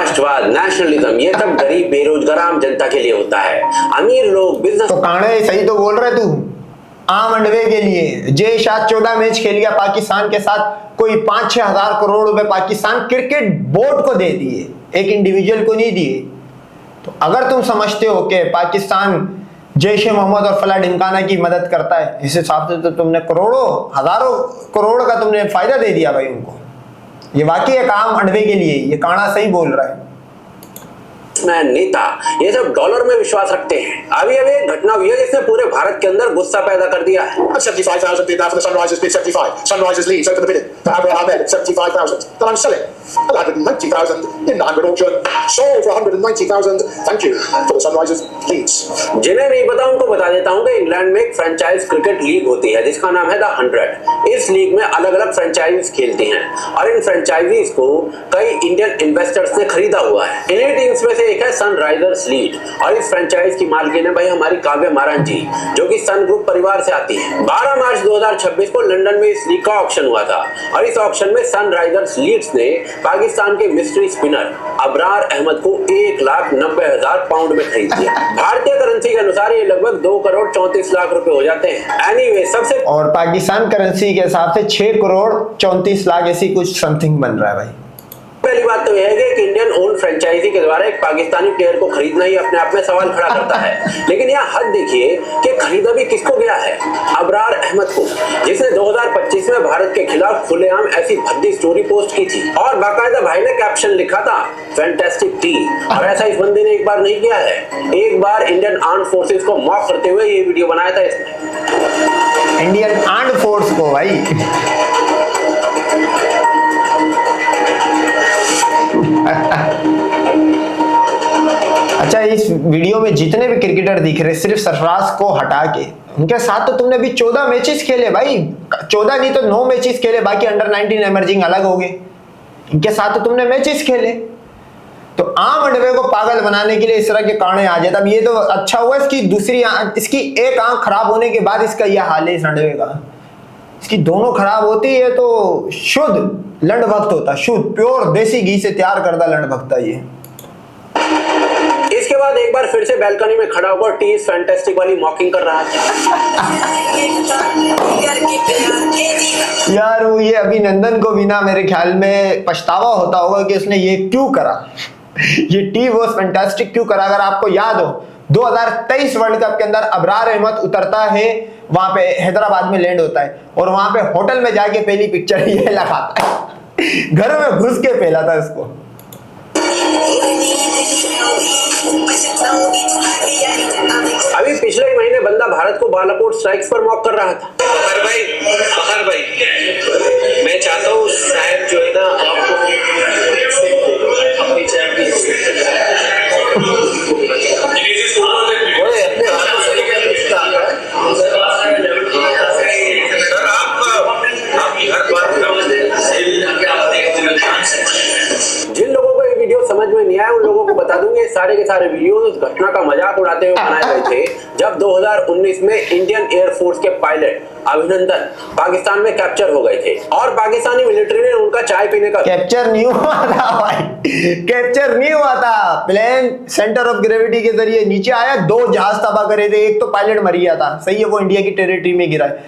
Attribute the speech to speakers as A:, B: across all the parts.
A: राष्ट्रवाद, नेशनलिज्म, ये सब गरीब बेरोजगार आम जनता के लिए होता है। अमीर लोग बिजनेस।
B: तो कांडे सही तो बोल रहे तू। आम अंडवे के लिए जय शाह 14 मैच खेल गया पाकिस्तान के साथ, कोई 5-6 हजार करोड़ रुपए पाकिस्तान क्रिकेट बोर्ड को दे दिए, एक इंडिविजुअल को नहीं दिए। तो अगर तुम समझते हो कि पाकिस्तान जैश ए मोहम्मद और फला ढिमकाना की मदद करता है, इस हिसाब से तो तुमने करोड़ों हजारों करोड़ का तुमने फायदा दे दिया भाई उनको। ये वाकई एक आम अंडवे के लिए, ये काना सही बोल रहा है।
A: नेता ये सब डॉलर में विश्वास रखते हैं। अभी एक घटना हुई है जिसने पूरे भारत के अंदर गुस्सा पैदा कर दिया है।
C: 75,000 bid now for the Sunrisers bid 75. Sunrisers leads over the bidding for Abraham Ahmed at 75,000. Then I'm selling 190,000 in the Hamburg auction. Sold for 190,000. Thank you for the Sunrisers leads.
A: जिन्हें नहीं पता उनको बता देता हूँ कि इंग्लैंड में एक फ्रेंचाइज क्रिकेट लीग होती है जिसका नाम है द 100। इस लीग में अलग अलग फ्रेंचाइज खेलती हैं और इन फ्रेंचाइजीज को कई इंडियन इन्वेस्टर्स ने खरीदा हुआ है। इन्हीं टीम्स में से एक है सनराइजर्स लीड और इस फ्रेंचाइज की मालकिन है भाई हमारी काव्या महाराज जी, जो कि सन ग्रुप परिवार से आती है। 12 मार्च 2026 को लंदन में इस लीग का ऑक्शन हुआ था और इस ऑक्शन में सनराइजर्स लीड्स ने पाकिस्तान के मिस्ट्री स्पिनर अबरार अहमद को 1,90,000 पाउंड में खरीद लिया। भारतीय करेंसी के अनुसार ये लगभग 2 करोड़ 34 लाख रुपए हो जाते हैं। एनीवे सबसे
B: और पाकिस्तान करेंसी के हिसाब से 6 करोड़ 34 लाख ऐसी कुछ समथिंग बन रहा है भाई।
A: पहली बात तो यह है कि इंडियन ओन फ्रेंचाइजी के द्वारा एक पाकिस्तानी प्लेयर को खरीदना ही अपने आप में सवाल खड़ा करता है। लेकिन यहाँ हद देखिए कि खरीदा भी किसको गया है, अबरार अहमद को, जिसने 2025 में भारत के खिलाफ खुलेआम ऐसी भद्दी स्टोरी पोस्ट की थी और बाकायदा भाई ने कैप्शन लिखा था फैंटास्टिक टी। और ऐसा इस बंदे ने एक बार नहीं किया है, एक बार इंडियन आर्म्ड फोर्सेस को मॉक करते हुए ये वीडियो बनाया था इसने।
B: इंडियन आर्म्ड फोर्स को भाई अच्छा, इस वीडियो में जितने भी क्रिकेटर दिख रहे सिर्फ सरफराज को हटा के, उनके साथ तो तुमने अभी 14 मैचेस खेले भाई, 14 नहीं तो 9 मैचेस खेले, बाकी अंडर 19 एमर्जिंग अलग हो गए, इनके साथ तो तुमने मैचेस खेले। तो आम अंडवे को पागल बनाने के लिए इस तरह के कांडे आ जाते। अब ये तो अच्छा हुआ इसकी दूसरी इसकी एक आंख खराब होने के बाद इसका यह हाल है इस अंडवे का। इसकी दोनों खराब होती है तो शुद्ध लंड भक्त होता, शुद्ध प्योर देसी घी से तैयार करता लंड भक्त ये।
A: इसके बाद एक बार फिर से बैल्कनी में खड़ा होकर टी इज फैंटास्टिक वाली मॉकिंग कर रहा था।
B: यार वो ये अभिनंदन को भी ना मेरे ख्याल में पछतावा होता होगा कि उसने ये क्यों करा, ये टी वॉज फैंटास्टिक क्यों करा। अगर आपको याद हो 2023 वर्ल्ड कप के अंदर अबरार अहमद उतरता है, वहां पे हैदराबाद में लैंड होता है और वहां पे होटल में जाके पहली पिक्चर ये लगाता है, घर में घुस के पहला था इसको।
A: अभी पिछले ही महीने बंदा भारत को बालाकोट स्ट्राइक्स पर मॉक कर रहा था।
D: बखर भाई मैं चाहता हूँ साहब जो है ना आपको अपनी
A: जिन लोगों को ये वीडियो समझ में नहीं आया उन लोगों को बता दूंगे, सारे के सारे वीडियो उस घटना का मजाक उड़ाते हुए बनाए गए थे जब 2019 में इंडियन एयरफोर्स के पायलट अभिनंदन पाकिस्तान में कैप्चर हो गए थे और पाकिस्तानी मिलिट्री ने उनका चाय पीने का
B: कैप्चर नहीं हुआ था भाई, कैप्चर नहीं हुआ था। प्लेन सेंटर ऑफ ग्रेविटी के जरिए नीचे आया, 2 जहाज तबाह करे थे, एक तो पायलट मर गया था, सही है, वो इंडिया की टेरिटरी में गिरा है।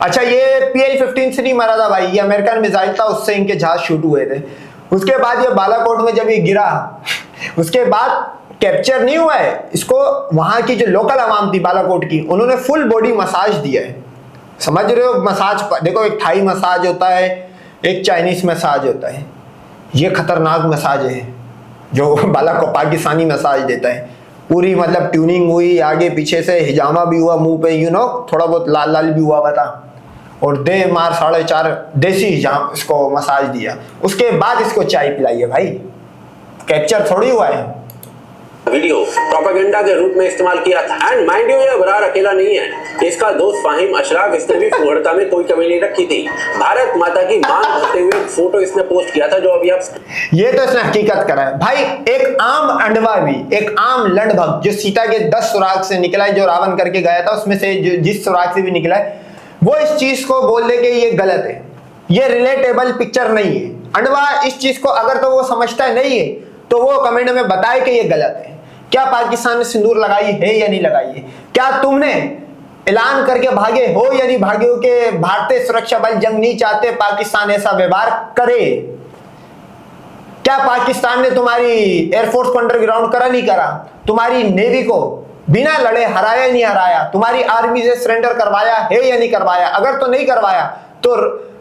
B: अच्छा ये PL-15 से नहीं मरा था भाई, ये अमेरिकन मिसाइल था, उससे इनके जहाज शूट हुए थे। उसके बाद ये बालाकोट में जब ये गिरा उसके बाद कैप्चर नहीं हुआ है इसको, वहां की जो लोकल आवाम थी बालाकोट की, उन्होंने फुल बॉडी मसाज दिया है। समझ रहे हो मसाज, देखो एक थाई मसाज होता है, एक चाइनीज मसाज होता है, ये खतरनाक मसाज है जो बालाकोट पाकिस्तानी मसाज देता है। पूरी मतलब ट्यूनिंग हुई, आगे पीछे से हिजामा भी हुआ मुंह पे, थोड़ा बहुत लाल लाल भी हुआ था और दे मार 4.5 देसी हिजाम इसको मसाज दिया। उसके बाद इसको चाय पिलाई है भाई, कैप्चर थोड़ी हुआ है।
A: वीडियो प्रोपेगेंडा के रूप में इस्तेमाल किया था। एंड माइंड यू ये अबरार अकेला नहीं है, इसका दोस्त फाहिम अशराफ, इसने भी फुहड़ता में कोई कमी नहीं रखी थी। भारत माता की मांग भरते हुए एक फोटो इसने पोस्ट किया था जो अभी आप
B: ये तो इसने हकीकत करा है भाई। एक आम अंडवा भी, एक आम लंडभक्त जो सीता के 10 सुराग से निकला है, जो रावण करके गया था उसमें से जिस सुराग से भी निकला है, वो इस चीज को बोल दे कि ये गलत है, ये रिलेटेबल पिक्चर नहीं है। अंडवा इस चीज को अगर तो वो समझता है नहीं है, तो वो कमेंट में बताए कि ये गलत है। क्या पाकिस्तान ने सिंदूर लगाई है या नहीं लगाई है? क्या तुमने ऐलान करके भागे हो या नहीं भागे हो कि भारतीय सुरक्षा बल जंग नहीं चाहते, पाकिस्तान ऐसा व्यवहार करे? क्या पाकिस्तान ने तुम्हारी एयरफोर्स को अंडरग्राउंड करा नहीं करा? तुम्हारी नेवी को बिना लड़े हराया नहीं हराया? तुम्हारी आर्मी से सरेंडर करवाया है या नहीं करवाया? अगर तो नहीं करवाया तो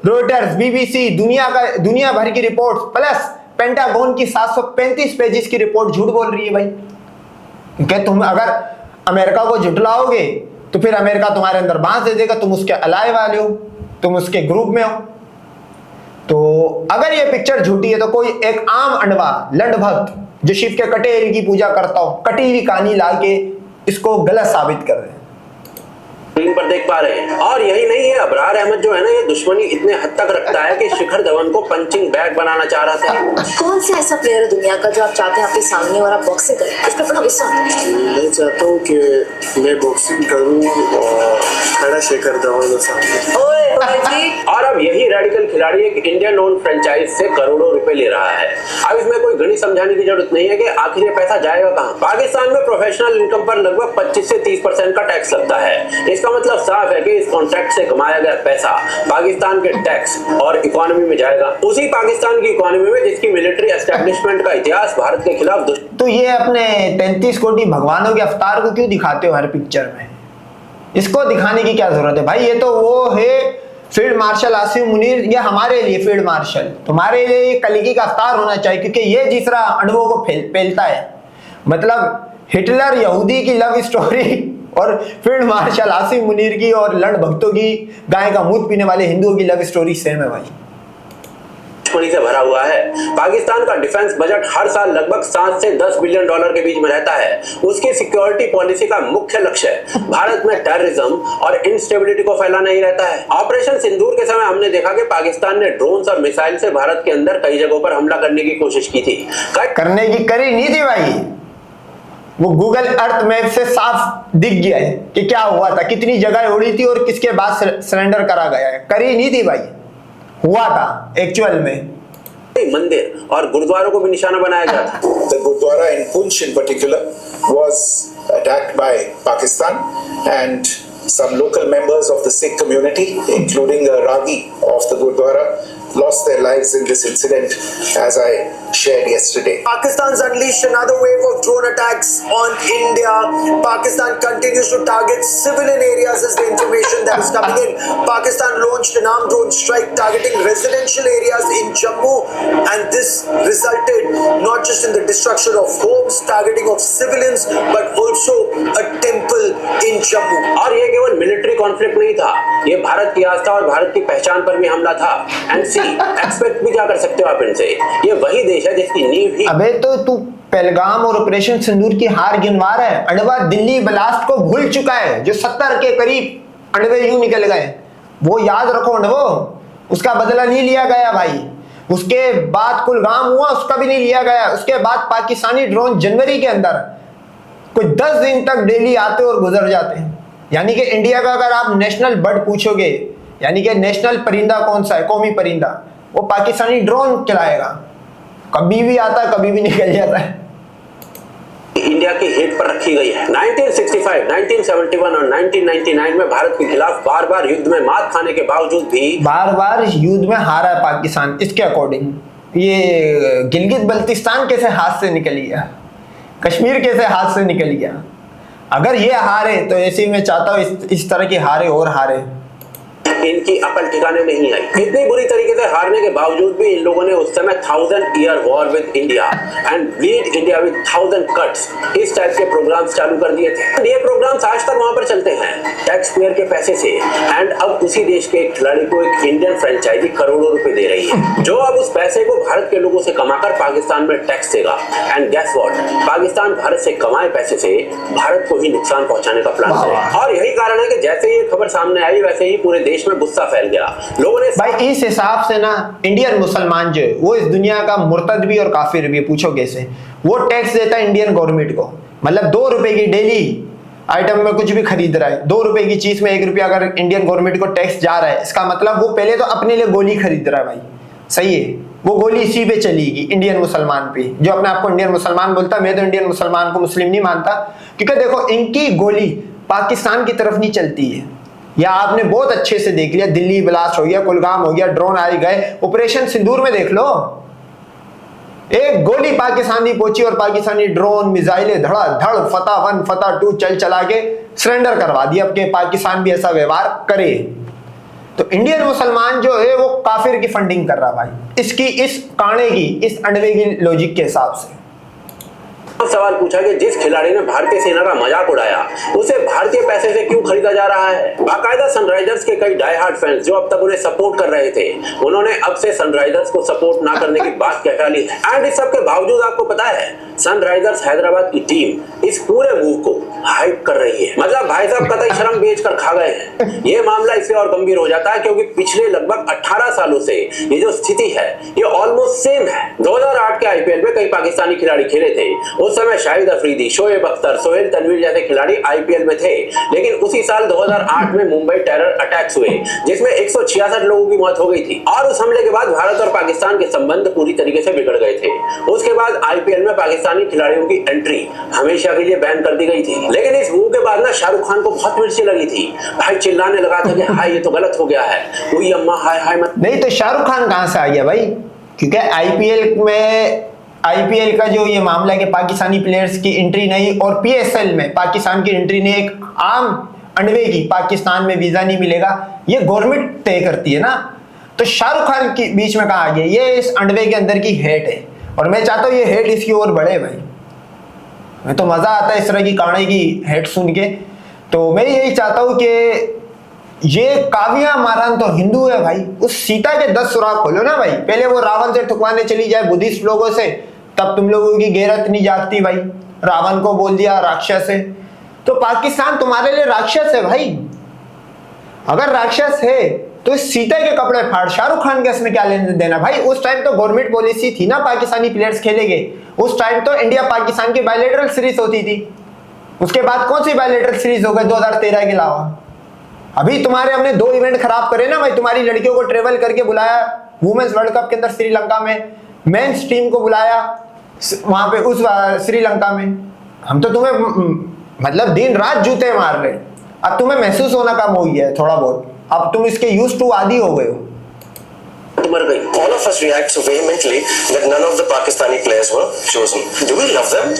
B: रॉयटर्स, बीबीसी, दुनिया भर की रिपोर्ट प्लस पेंटागन की 735 पेजेस की रिपोर्ट झूठ बोल रही है भाई। क्योंकि तुम अगर अमेरिका को झुटलाओगे तो फिर अमेरिका तुम्हारे अंदर बांस दे देगा, तुम उसके अलाय वाले हो, तुम उसके ग्रुप में हो। तो अगर ये पिक्चर झूठी है तो कोई एक आम अंडवा लंड भक्त जो शिव के कटेरी की पूजा करता हो, कटी हुई कहानी ला के इसको गलत साबित कर रहे हैं।
A: स्क्रीन पर देख पा रहे हैं। और यही नहीं है, अबरार अहमद जो है ना, ये दुश्मनी इतने हद तक रखता है कि शिखर धवन को पंचिंग बैग बनाना चाह रहा था।
E: कौन सा ऐसा प्लेयर है दुनिया का जो आप चाहते हैं आपके सामने और आप बॉक्सिंग करें? इस पर अपना गुस्सा आता है।
F: मैं चाहता हूँ कि मैं बॉक्सिंग करूँ और खड़ा शिखर धवन के सामने।
A: और अब यही रेडिकल खिलाड़ी एक इंडियन ओन फ्रेंचाइज से करोड़ों रुपए ले रहा है। अब इसमें कोई गणित समझाने की जरूरत नहीं है कि आखिर ये पैसा जाएगा कहां। पाकिस्तान में प्रोफेशनल इनकम पर लगभग 25 से 30% का टैक्स लगता है। इसका मतलब साफ है कि इस कॉन्ट्रैक्ट से कमाया गया पैसा पाकिस्तान के टैक्स और इकोनॉमी में जाएगा, उसी पाकिस्तान की इकोनॉमी में जिसकी मिलिट्री एस्टेब्लिशमेंट का इतिहास भारत के खिलाफ।
B: तो ये अपने 33 कोटि भगवानों के अवतार को क्यों दिखाते हो हर पिक्चर में? इसको दिखाने की क्या जरूरत है भाई? ये तो वो है फील्ड मार्शल आसिम मुनीर, ये हमारे लिए फील्ड मार्शल, तुम्हारे लिए कलगी का अवतार होना चाहिए, क्योंकि ये जिस तरह अणुओं को फैलता है। मतलब हिटलर यहूदी की लव स्टोरी और फील्ड मार्शल आसिम मुनीर की और लंड भक्तों की, गाय का मूत पीने वाले हिंदुओं की लव स्टोरी सेम है भाई।
A: दुश्मनी से भरा हुआ है। पाकिस्तान का डिफेंस बजट हर साल लगभग 7 से 10 बिलियन डॉलर के बीच में रहता है। उसकी सिक्योरिटी पॉलिसी का मुख्य लक्ष्य भारत में टेररिज्म और इंस्टेबिलिटी को फैलाना ही रहता है। ऑपरेशन सिंदूर के समय हमने देखा कि पाकिस्तान ने ड्रोन्स और मिसाइल से भारत के अंदर कई जगहों पर हमला करने की कोशिश की थी।
B: करने की करी नहीं थी भाई, वो गूगल अर्थ मैप से साफ दिख गया है कि क्या हुआ था, कितनी जगह उड़ी थी और किसके बाद सरेंडर करा गया है। करी नहीं थी भाई, हुआ था एक्चुअल में।
A: मंदिर और गुरुद्वारों को भी निशाना बनाया गया था।
C: The Gurdwara in Poonch in particular was attacked by Pakistan, and some local members of the Sikh community, including the Ragi of the Gurdwara, lost their lives in this incident, as I shared yesterday.
G: Pakistan's unleashed another wave of drone attacks on India. Pakistan continues to target civilian areas as the information that is coming in. Pakistan launched an armed drone strike targeting residential areas in Jammu, and this resulted not just in the destruction of homes, targeting of civilians, but also a temple in Jammu.
A: और ये केवल military conflict नहीं था, ये भारत की आस्था और भारत की पहचान पर भी हमला था। एंड सी एक्सपेक्ट भी क्या कर सकते हो आप इनसे? ये वही देश है जिसकी नींव ही।
B: अबे तो तू पहलगाम और ऑपरेशन सिंदूर की हार गिनवा रहा है। अणवा दिल्ली ब्लास्ट को भूल चुका है, जो 70 के करीब अणवे यूं निकल गए, वो याद रखो अणवो, उसका बदला नहीं लिया गया भाई। उसके बाद कुलगाम हुआ, उसका भी नहीं लिया गया। उसके बाद पाकिस्तानी ड्रोन जनवरी के अंदर कोई 10 दिन तक डेली आते और गुजर जाते हैं। यानी कि इंडिया का अगर आप नेशनल बर्ड पूछोगे, यानी कि नेशनल परिंदा कौन सा है, कौमी परिंदा, वो पाकिस्तानी ड्रोन चलाएगा। कभी भी आता है, कभी भी निकल जाता है।
A: इंडिया की हिट पर रखी गई है। 1965, 1971 और 1999 में भारत के खिलाफ बार बार युद्ध में मात खाने के बावजूद भी
B: बार बार युद्ध में हारा है पाकिस्तान। इसके अकॉर्डिंग ये गिलगित बल्तिस्तान कैसे हाथ से निकल गया, कश्मीर कैसे हाथ से निकल गया। अगर ये हारे तो ऐसे मैं चाहता हूँ इस तरह की हारे और हारे।
A: इनकी अकल ठिकाने नहीं आई। इतनी बुरी तरीके से हारने के बावजूद भी इन लोगों ने उस समय 1000 year war with India and bleed India with 1000 cuts, इस टाइप के प्रोग्राम्स चालू कर दिए थे। ये प्रोग्राम्स आज तक वहां पर चलते हैं टैक्स पेयर के पैसे से। एंड अब उसी देश के खिलाड़ी को एक इंडियन फ्रेंचाइजी करोड़ों रुपए दे रही है, जो अब उस पैसे को भारत के लोगों से कमाकर पाकिस्तान में टैक्स देगा। And guess what, Pakistan Bharat से कमाए पैसे से भारत को ही नुकसान पहुंचाने का प्लान है। और यही कारण है कि जैसे ये खबर सामने आई वैसे ही पूरे देश में गुस्सा फैल गया। लोगों ने
B: भाई इस हिसाब से ना इंडियन मुसलमान जो है वो इस दुनिया का मुर्तद भी और काफिर भी, पूछो कैसे। वो टैक्स देता है इंडियन गवर्नमेंट को, मतलब 2 रुपए की डेली आइटम में कुछ भी खरीद रहा है, 2 रुपए की चीज में 1 रुपया अगर इंडियन गवर्नमेंट को टैक्स जा रहा है, इसका मतलब वो पहले तो अपने लिए गोली खरीद रहा है भाई, सही है। वो गोली इसी पे चलेगी, इंडियन मुसलमान पे, जो अपने आप को इंडियन मुसलमान बोलता। मैं तो इंडियन मुसलमान को मुस्लिम नहीं मानता, क्योंकि देखो इनकी गोली पाकिस्तान की तरफ नहीं चलती है। या आपने बहुत अच्छे से देख लिया, दिल्ली ब्लास्ट हो गया, कुलगाम हो गया, ड्रोन आए गए, ऑपरेशन सिंदूर में देख लो, एक गोली पाकिस्तान नहीं पहुंची और पाकिस्तानी ड्रोन मिसाइलें धड़ाधड़ फतह 1 फतह 2 चला के सरेंडर करवा दिया। अब के पाकिस्तान भी ऐसा व्यवहार करे तो इंडियन मुसलमान जो है वो काफिर की फंडिंग कर रहा भाई, इसकी इस काणे की, इस अंडवे की लॉजिक के हिसाब से।
A: सवाल पूछा कि जिस खिलाड़ी ने भारतीय सेना का मजाक उड़ाया उसे भारतीय पैसे से क्यों खरीदा जा रहा है। बाकायदा सनराइजर्स के कई डाई हार्ड फैंस जो अब तक उन्हें सपोर्ट कर रहे थे, उन्होंने अब से सनराइजर्स को सपोर्ट ना करने की बात कह ली है। एंड इस सब के बावजूद आपको पता है सनराइजर्स हैदराबाद की टीम इस पूरे मूव को हाइप कर रही है। मतलब भाई साहब कतई शर्म बेच कर खा गए हैं। ये मामला इससे और गंभीर हो जाता है क्योंकि पिछले लगभग 18 सालों से ये जो स्थिति है ये ऑलमोस्ट सेम है। 2008 के आईपीएल में कई पाकिस्तानी खिलाड़ी खेले थे। उस समय शाहिद अफरीदी, शोएब अख्तर, सोहेल तनवीर जैसे खिलाड़ी आईपीएल में थे। लेकिन उसी साल 2008 में मुंबई टेरर अटैक्स हुए जिसमें 166 लोगों की मौत हो गई थी और उस हमले के बाद भारत और पाकिस्तान के संबंध पूरी तरीके से बिगड़ गए थे। उसके बाद आईपीएल में पाकिस्तानी खिलाड़ियों की एंट्री हमेशा के लिए बैन कर दी गई थी। लेकिन इस मूव के बाद ना शाहरुख खान को बहुत मिर्ची लगी थी। भाई चिल्लाने लगा था कि हाय ये तो गलत हो गया है, कोई अम्मा हाय हाय मत।
B: नहीं तो शाहरुख खान कहां से आ गया भाई, क्योंकि आईपीएल का जो ये मामला है कि पाकिस्तानी प्लेयर्स की एंट्री नहीं और पीएसएल में पाकिस्तान की एंट्री नहीं, एक आम अंडवे की पाकिस्तान में वीजा नहीं मिलेगा, ये गवर्नमेंट तय करती है ना। तो शाहरुख खान के बीच में कहा आ गया, ये इस अंडवे के अंदर की हेट है और मैं चाहता हूँ ये हेट इसकी ओर बढ़े भाई। मैं तो मजा आता है इस तरह की कहानी की हेट सुन के। तो मैं यही चाहता हूँ कि ये काव्या मारन तो हिंदू है भाई, उस सीता के 10 सुराग खोलो ना भाई। पहले वो रावण से ठुकवाने चली जाए बुद्धिस्ट लोगों से, तब तुम लोगों की गैरत नहीं जागती भाई। रावण को बोल दिया राक्षस है, तो पाकिस्तान तुम्हारे लिए राक्षस है भाई। अगर राक्षस है तो इस सीता के कपड़े फाड़, शाहरुख खान के इसमें क्या लेने देना भाई। उस टाइम तो गवर्नमेंट पॉलिसी थी ना पाकिस्तानी प्लेयर्स खेलेंगे। उस टाइम तो इंडिया पाकिस्तान की बायलैटरल सीरीज होती थी। उसके बाद कौन सी बायलैटरल सीरीज हो गई 2013 के अलावा। अभी तुम्हारे हमने 2 इवेंट खराब करे ना भाई। तुम्हारी लड़कियों को ट्रेवल करके बुलाया वुमेन्स वर्ल्ड कप के अंदर श्रीलंका में, मेंस टीम को बुलाया वहां पे उस श्रीलंका में। हम तो तुम्हें मतलब दिन रात जूते मार रहे। अब तुम्हें महसूस होना कम हो गया है थोड़ा बहुत, अब तुम इसके यूज्ड टू आदी हो गए हो।
H: All of us react so vehemently that none of the Pakistani players were chosen. Do we love them?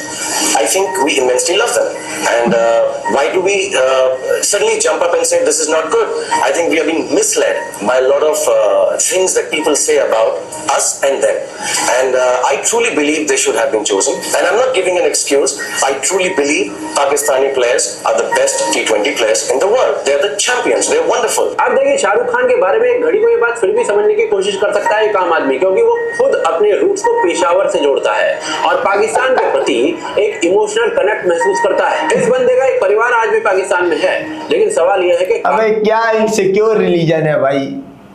H: I think we immensely love them. And why do we suddenly jump up and say this is not good? I think we are being misled by a lot of things that people say about us and them. And I truly believe they should have been chosen. And I'm not giving an excuse. I truly believe Pakistani players are the best T20 players in the world. They're the champions. They're wonderful.
A: अब देखिए शाहरुख खान के बारे में एक घड़ी को ये बात फिर भी समझने की कोशिश कर सकता है एक आम आदमी, क्योंकि वो खुद अपने रूट्स को पेशावर से जोड़ता है और पाकिस्तान के प्रति एक इमोशनल कनेक्ट महसूस करता है। इस बंदे का एक परिवार आज भी पाकिस्तान में है, लेकिन सवाल यह है कि
B: अबे क्या इनसिक्योर रिलीजन है भाई।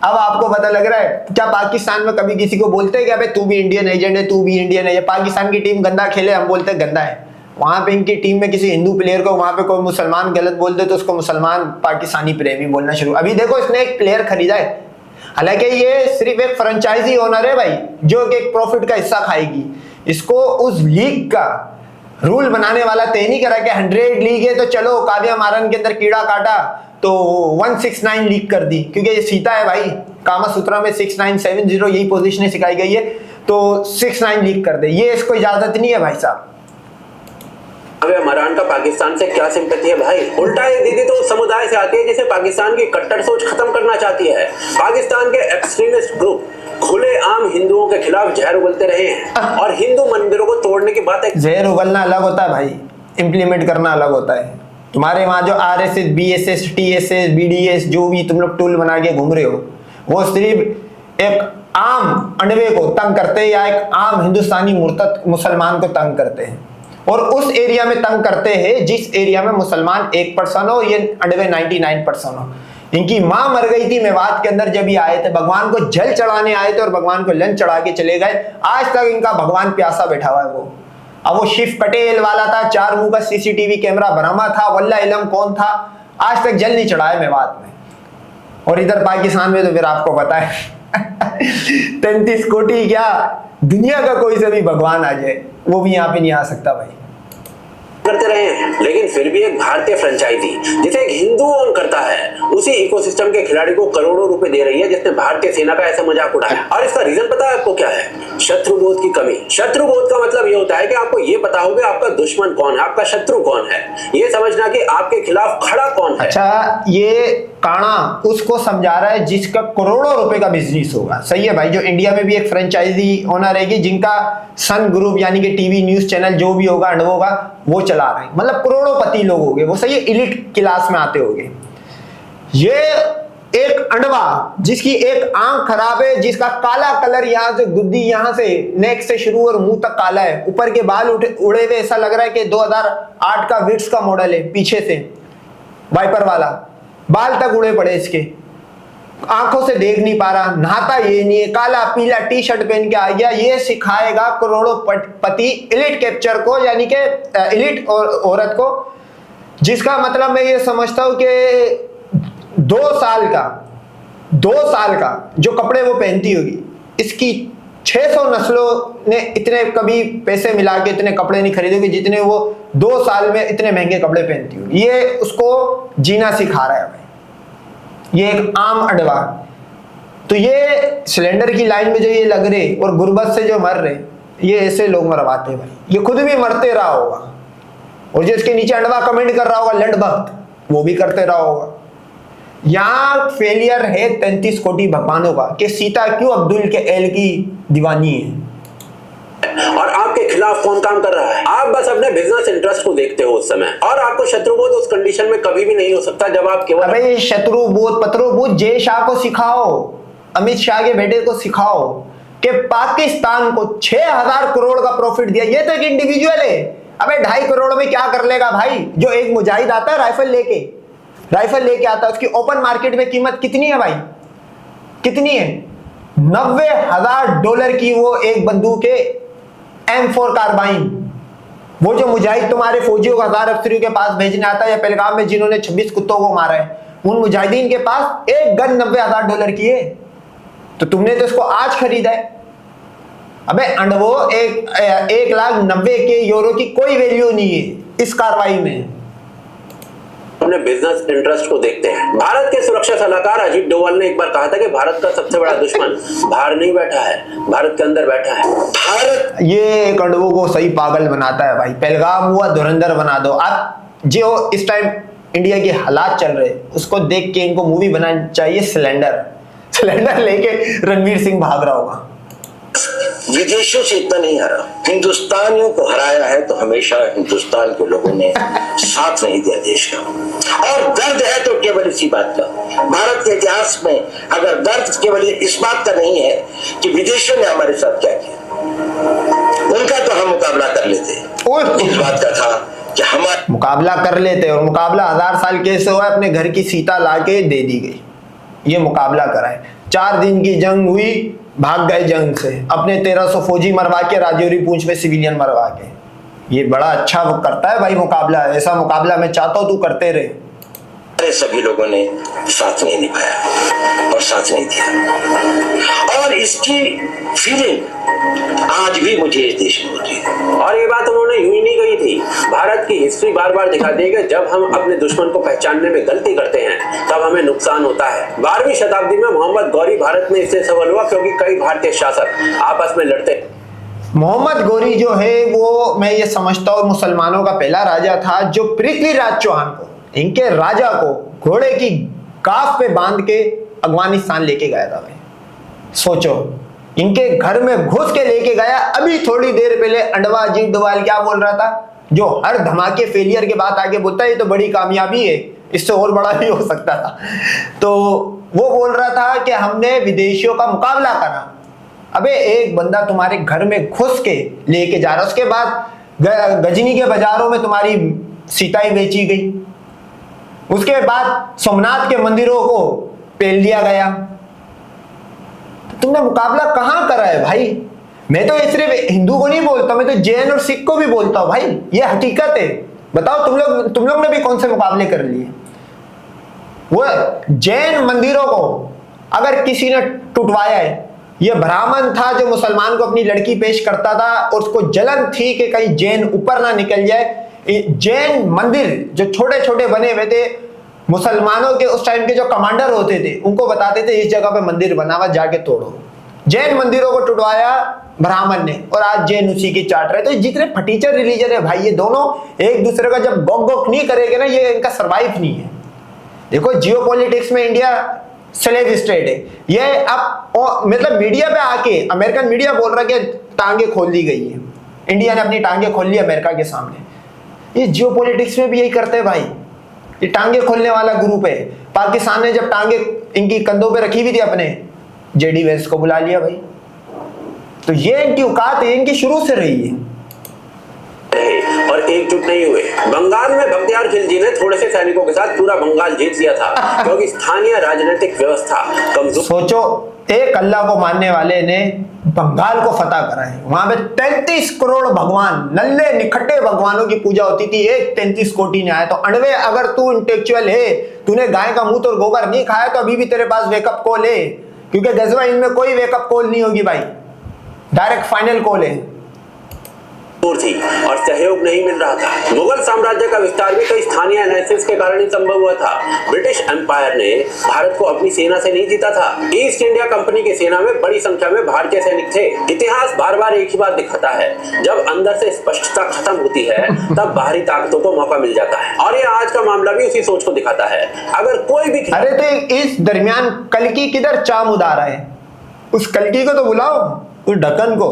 B: अब आपको पता लग रहा है क्या पाकिस्तान में कभी किसी को बोलते हैं कि अबे तू भी इंडियन एजेंट है, तू भी इंडियन है। पाकिस्तान की टीम गंदा खेले हम बोलते हैं गंदा है। वहां पे इनकी टीम में किसी हिंदू प्लेयर को वहां पे कोई मुसलमान गलत बोल दे तो उसको मुसलमान पाकिस्तानी प्रेमी बोलना शुरू। अभी देखो इसने एक प्लेयर खरीदा है, हालांकि ये सिर्फ एक फ्रेंचाइजी ओनर है भाई जो कि एक प्रॉफिट का हिस्सा खाएगी। इसको उस लीग का रूल बनाने वाला तय नहीं करा कि 100 लीग है तो चलो काव्या मारन के अंदर कीड़ा काटा तो 169 लीग कर दी, क्योंकि ये सीता है भाई। कामा सूत्रा में 6970 यही पोजीशनें सिखाई गई है, तो 69 लीग कर दे। ये इसको इजाजत नहीं है भाई साहब।
A: काव्या मारन का पाकिस्तान से क्या सिंपैथी है भाई। उल्टा ये दीदी तो उस समुदाय से आती है जिसे पाकिस्तान की कट्टर सोच खत्म करना चाहती है। पाकिस्तान के एक्सट्रीमिस्ट ग्रुप खुले आम हिंदुओं के खिलाफ जहर उगलते रहे हैं और हिंदू मंदिरों को तोड़ने की बात है।
B: जहर उगलना अलग होता है भाई, इम्प्लीमेंट करना अलग होता है। तुम्हारे वहां जो RSS, BSS, TSS, BDS जो भी तुम लोग टूल बना के घूम रहे हो, वो सिर्फ एक आम अंडवे को तंग करते हैं या एक आम हिंदुस्तानी मुर्तद मुसलमान को तंग करते हैं, और उस एरिया में तंग करते हैं जिस एरिया में मुसलमान 1% हो, ये अंडवे 99% हो। इनकी मां मर गई थी मेवात के अंदर जब ये आए थे, भगवान को जल चढ़ाने आए थे और भगवान को लंच चढ़ा के चले गए। आज तक इनका भगवान प्यासा बैठा हुआ है वो। अब वो शिव पटेल वाला था, 4 मुंह का CCTV कैमरा बरामद था, वल्ला इलम कौन था, आज तक जल नहीं चढ़ाया मेवात में। और इधर पाकिस्तान में तो फिर आपको पता है 33 कोटी क्या, दुनिया का कोई से भी भगवान आ जाए वो भी यहाँ पे नहीं आ सकता भाई।
A: करते रहे हैं, लेकिन फिर भी एक भारतीय फ्रेंचाइजी जिसे एक हिंदू ओन करता है उसी इकोसिस्टम के खिलाड़ी को करोड़ों रुपए दे रही है, जिसने भारतीय सेना का ऐसा मजाक उड़ाया। और इसका रीजन पता है आपको क्या है? शत्रुबोध की कमी। शत्रुबोध का मतलब ये होता है कि आपको ये पता हो कि आपका दुश्मन कौन है, आपका शत्रु कौन है, ये समझना कि आपके खिलाफ खड़ा कौन है।
B: अच्छा, ये काना उसको समझा रहा है जिसका करोड़ों रुपए का बिजनेस होगा। सही है भाई, जो इंडिया में भी एक फ्रेंचाइजी ओनर रहेगी जिनका सन ग्रुप यानी कि टीवी न्यूज चैनल जो भी होगा अंडवो का वो चला रहे हैं, मतलब करोड़ोंपति लोग होंगे वो। सही है, इलिट क्लास में आते होंगे। ये एक अंडवा जिसकी एक आंख खराब है, जिसका काला कलर यहाँ से गुद्दी यहाँ से नेक से शुरू और मुंह तक काला है, ऊपर के बाल उड़े हुए, ऐसा लग रहा है कि 2008 का विट्स का मॉडल है, पीछे से वाइपर वाला, बाल तक उड़े पड़े इसके, आंखों से देख नहीं पा रहा, नहाता ये नहीं है, काला पीला टी शर्ट पहन के आ गया। ये सिखाएगा करोड़ों पति इलिट कैप्चर को, यानी कि इलिट औरत को, जिसका मतलब मैं ये समझता हूं कि 2 साल का जो कपड़े वो पहनती होगी, इसकी 600 नस्लों ने इतने कभी पैसे मिला के इतने कपड़े नहीं खरीदे होंगे जितने वो 2 साल में इतने महंगे कपड़े पहनती होगी। ये उसको जीना सिखा रहा है भाई, ये एक आम अडवा। तो ये सिलेंडर की लाइन में जो ये लग रहे और गुर्बत से जो मर रहे, ये ऐसे लोग मरवाते भाई। ये खुद भी मरते रहा होगा और जो इसके नीचे अंडवा कमेंट कर रहा होगा लंड भक्त, वो भी करते रहा होगा। यहाँ फेलियर है 33 कोटी भगवानों का कि सीता क्यों अब्दुल के एल की दीवानी है।
A: और आपके खिलाफ कौन काम कर रहा है? आप बस अपने बिजनेस इंटरेस्ट को देखते हो उस समय, और आपको शत्रुबोध उस कंडीशन में कभी भी नहीं हो सकता जब आप केवल
B: अबे शत्रुबोध पत्रोबोध जय शाह को सिखाओ, अमित शाह के बेटे को सिखाओ कि पाकिस्तान को 6000 करोड़ का प्रॉफिट दिया। ये तो एक इंडिविजुअल है, अबे 2.5 करोड़ में क्या कर लेगा भाई? जो एक मुजाहिद आता है राइफल लेके आता है, उसकी ओपन मार्केट में कीमत कितनी है भाई? कितनी है? $90,000 की वो एक बंदूक है M4 कार्बाइन। वो जो मुजाहिद तुम्हारे फौजियों को 1000 अफसरियों के पास भेजने आता है, या पहलगाम में जिन्होंने 26 कुत्तों को मारा है, उन मुजाहिदीन के पास एक गन $90,000 की है। तो तुमने तो इसको आज खरीदा है। अबे अंडवो 1,90,000 यूरो की कोई वैल्यू नहीं है इस कार्रवाई में।
A: अपने बिजनेस इंटरेस्ट को देखते हैं। भारत के सुरक्षा सलाहकार अजीत डोवाल ने एक बार कहा था कि भारत का सबसे बड़ा दुश्मन बाहर नहीं बैठा है, भारत के अंदर बैठा है। भारत
B: ये कंडवों को सही पागल बनाता है भाई। पहलगाम हुआ, धुरंधर बना दो। आप जो इस टाइम इंडिया के हालात चल रहे उसको देख के इनको मूवी बनानी चाहिए सिलेंडर लेके रणवीर सिंह भाग रहा होगा।
H: विदेशों से इतना नहीं हरा, हिंदुस्तानियों को हराया है तो हमेशा हिंदुस्तान के लोगों ने साथ नहीं दिया देश का। और दर्द है तो केवल इसी बात का। भारत के इतिहास में अगर दर्द केवल इस बात का नहीं है कि विदेशों ने हमारे साथ क्या किया, उनका तो हम मुकाबला कर लेते। इस बात का था कि हमारा
B: मुकाबला कर लेते, और मुकाबला 1000 साल कैसे हुआ? अपने घर की सीता लाके दे दी गई, ये मुकाबला कराए। 4 दिन की जंग हुई, भाग गए जंग से, अपने 1300 फौजी मरवा के, राजौरी पूंछ में सिविलियन मरवा के। ये बड़ा अच्छा वो करता है भाई मुकाबला। ऐसा मुकाबला मैं चाहता हूं तू करते रहे।
H: सभी लोगों ने साथ नहीं निभाया और साथ नहीं दिया, और इसकी फीलिंग आज भी मुझे इस देश में होती है।
A: और ये बात उन्होंने यूं ही नहीं कही थी। भारत की हिस्ट्री बार बार दिखाती है कि जब हम अपने दुश्मन को पहचानने में गलती करते हैं तब हमें नुकसान होता है। 12वीं शताब्दी में मोहम्मद गौरी भारत में इससे सफल हुआ क्योंकि कई भारतीय शासक आपस में लड़ते।
B: मोहम्मद गौरी जो है वो मैं ये समझता हूँ मुसलमानों का पहला राजा था जो पृथ्वीराज चौहान को, इनके राजा को, घोड़े की गाफ पे बांध के अफगानिस्तान लेके गया था भाई। सोचो, इनके घर में घुस के लेके गया। अभी थोड़ी देर पहले अंडवा अजीत डोवाल क्या बोल रहा था, जो हर धमाके फेलियर के बाद आगे बोलता है ये तो बड़ी कामयाबी है, इससे और बड़ा भी हो सकता था। तो वो बोल रहा था कि हमने विदेशियों का मुकाबला करा। अबे एक बंदा तुम्हारे घर में घुस के लेके जा रहा, उसके बाद गजनी के बाजारों में तुम्हारी सीताएं बेची गई, उसके बाद सोमनाथ के मंदिरों को पेल दिया गया। तुमने मुकाबला कहां करा है भाई? मैं तो सिर्फ हिंदू को नहीं बोलता, मैं तो जैन और सिख को भी बोलता हूं भाई, ये हकीकत है। बताओ तुम लोग ने भी कौन से मुकाबले कर लिए? वो जैन मंदिरों को अगर किसी ने टुटवाया है, ये ब्राह्मण था जो मुसलमान को अपनी लड़की पेश करता था और उसको जलन थी कि कहीं जैन ऊपर ना निकल जाए। जैन मंदिर जो छोटे छोटे बने हुए थे, मुसलमानों के उस टाइम के जो कमांडर होते थे उनको बताते थे इस जगह पे मंदिर बना हुआ, जाके तोड़ो। जैन मंदिरों को टुटवाया ब्राह्मण ने और आज जैन उसी की चाट रहे। तो जितने फटीचर रिलीजन है भाई, ये दोनों एक दूसरे का जब गॉक गॉक नहीं करेंगे ना, ये इनका सरवाइव नहीं है। देखो जियोपॉलिटिक्स में इंडिया स्लेव स्टेट है, ये अब मतलब मीडिया पे आके अमेरिकन मीडिया बोल रहा है कि टांगे खोल दी गई है, इंडिया ने अपनी टांगे खोल ली अमेरिका के सामने। ये जियोपॉलिटिक्स में भी यही करते हैं भाई, ये टांगे खोलने वाला ग्रुप है। पाकिस्तान ने जब टांगे इनकी कंधों पे रखी हुई थी अपने, जेडी वेंस को बुला लिया भाई। तो ये इनकी औकात है, इनकी शुरू से रही है।
A: और एकजुट नहीं हुए। बंगाल में बख्तियार खिलजी ने थोड़े से सैनिकों के साथ पूरा बंगाल जीत लिया था क्योंकि स्थानीय राजनीतिक व्यवस्था कमजोर।
B: सोचो, एक अल्लाह को मानने वाले ने बंगाल को फतह करा है। वहां पे 33 करोड़ भगवान, नल्ले निखट्टे भगवानों की पूजा होती थी, एक 33 कोटि ने आया। तो अनवे, अगर तू इंटेलेक्चुअल है, तूने गाय का मुंह और गोबर नहीं खाया, तो अभी भी तेरे पास वेकअप कॉल है, क्योंकि गजवा इनमें कोई वेकअप कॉल नहीं होगी भाई, डायरेक्ट फाइनल कॉल है।
A: थी और सहयोग नहीं मिल रहा था। मुगल साम्राज्य का विस्तार भी कई स्थानीय एनालिसिस के कारण ही संभव हुआ था। ब्रिटिश एम्पायर ने भारत को अपनी सेना से नहीं जीता था। ईस्ट इंडिया कंपनी की सेना में बड़ी संख्या में भारतीय सैनिक थे। इतिहास बार बार एक ही बात दिखाता है, जब अंदर से स्पष्टता खत्म होती है तब बाहरी ताकतों को मौका मिल जाता है। और ये आज का मामला भी उसी सोच को दिखाता है। अगर कोई भी,
B: अरे तो इस दरमियान कल्कि किधर चाम उड़ा रहा है, उस कल्कि को तो बुलाओ, उस ढक्कन को।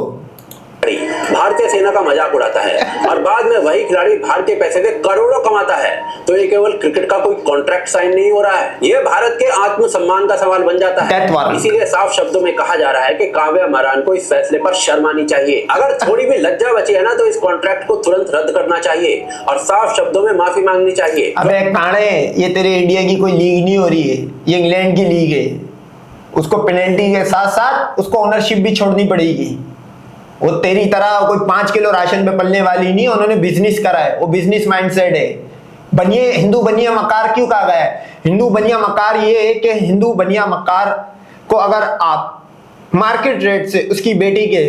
A: भारतीय सेना का मजाक उड़ाता है और बाद में वही खिलाड़ी भारतीय पैसे से करोड़ों कमाता है। तो ये केवल क्रिकेट का कोई कॉन्ट्रैक्ट साइन नहीं हो रहा है, ये भारत के आत्मसम्मान का सवाल बन जाता है। इसीलिए साफ शब्दों में कहा जा रहा है कि काव्या मरान को इस फैसले पर शर्म आनी चाहिए। अगर थोड़ी भी लज्जा बची है ना, तो इस कॉन्ट्रैक्ट को तुरंत रद्द करना चाहिए और साफ शब्दों में माफी मांगनी चाहिए।
B: अबे काणे, ये तेरे इंडिया की कोई लीग नहीं हो रही है, ये इंग्लैंड की लीग है। उसको पेनल्टी के साथ साथ उसको ओनरशिप भी छोड़नी पड़ेगी। वो तेरी तरह कोई 5 किलो राशन पे पलने वाली नहीं, उन्होंने बिजनेस करा है, वो बिजनेस माइंडसेट है। बनिए हिंदू बनिया मकार क्यों कहा गया है? हिंदू बनिया मकार ये है कि हिंदू बनिया मकार को अगर आप मार्केट रेट से उसकी बेटी के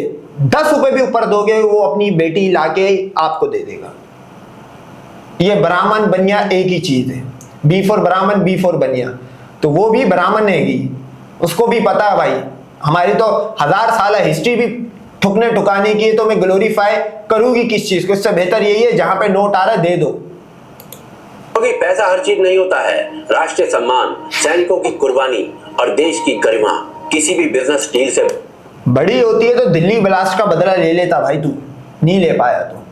B: 10 रुपए भी ऊपर दोगे, वो अपनी बेटी लाके आपको दे देगा। ये ब्राह्मण बनिया एक ही चीज है, बी फॉर ब्राह्मण बी फॉर बनिया। तो वो भी ब्राह्मण है, उसको भी पता है भाई। हमारी तो 1000 साल हिस्ट्री भी ठुकने ठुकाने की है, तो मैं ग्लोरीफाई करूंगी किस चीज को? इससे बेहतर यही है जहां पे नोट आ रहा है दे दो।
A: क्योंकि पैसा हर चीज नहीं होता है। राष्ट्रीय सम्मान, सैनिकों की कुर्बानी और देश की गरिमा किसी भी बिजनेस डील से
B: बड़ी होती है। तो दिल्ली ब्लास्ट का बदला ले लेता भाई, तू नहीं ले पाया तो।